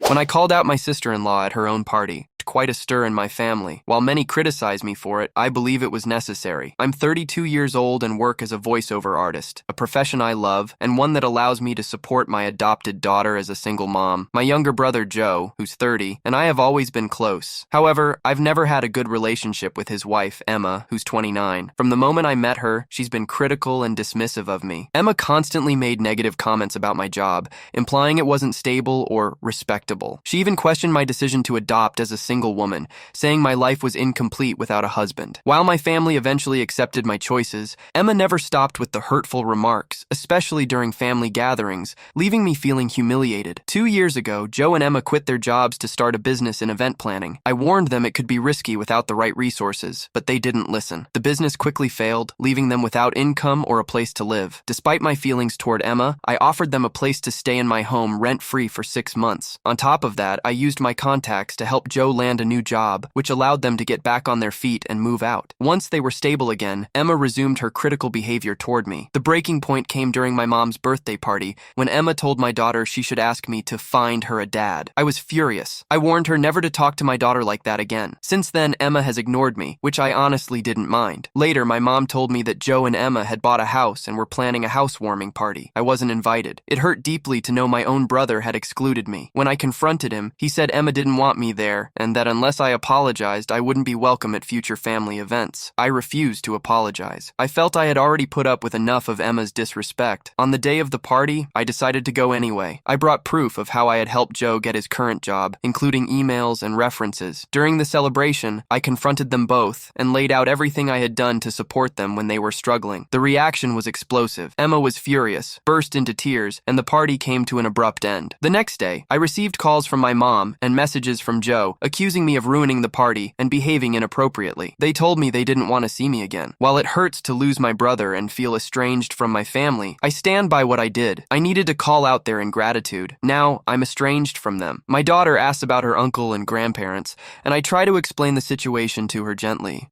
When I called out my sister-in-law at her own party, quite a stir in my family. While many criticize me for it, I believe it was necessary. I'm 32 years old and work as a voiceover artist, a profession I love, and one that allows me to support my adopted daughter as a single mom. My younger brother, Joe, who's 30, and I have always been close. However, I've never had a good relationship with his wife, Emma, who's 29. From the moment I met her, she's been critical and dismissive of me. Emma constantly made negative comments about my job, implying it wasn't stable or respectable. She even questioned my decision to adopt as a single woman, saying my life was incomplete without a husband. While my family eventually accepted my choices, Emma never stopped with the hurtful remarks, especially during family gatherings, leaving me feeling humiliated. 2 years ago, Joe and Emma quit their jobs to start a business in event planning. I warned them it could be risky without the right resources, but they didn't listen. The business quickly failed, leaving them without income or a place to live. Despite my feelings toward Emma, I offered them a place to stay in my home rent-free for 6 months. On top of that, I used my contacts to help Joe land a new job, which allowed them to get back on their feet and move out. Once they were stable again, Emma resumed her critical behavior toward me. The breaking point came during my mom's birthday party, when Emma told my daughter she should ask me to find her a dad. I was furious. I warned her never to talk to my daughter like that again. Since then, Emma has ignored me, which I honestly didn't mind. Later, my mom told me that Joe and Emma had bought a house and were planning a housewarming party. I wasn't invited. It hurt deeply to know my own brother had excluded me. When I confronted him, he said Emma didn't want me there, and that unless I apologized, I wouldn't be welcome at future family events. I refused to apologize. I felt I had already put up with enough of Emma's disrespect. On the day of the party, I decided to go anyway. I brought proof of how I had helped Joe get his current job, including emails and references. During the celebration, I confronted them both and laid out everything I had done to support them when they were struggling. The reaction was explosive. Emma was furious, burst into tears, and the party came to an abrupt end. The next day, I received calls from my mom and messages from Joe accusing me of ruining the party and behaving inappropriately. They told me they didn't want to see me again. While it hurts to lose my brother and feel estranged from my family, I stand by what I did. I needed to call out their ingratitude. Now, I'm estranged from them. My daughter asks about her uncle and grandparents, and I try to explain the situation to her gently.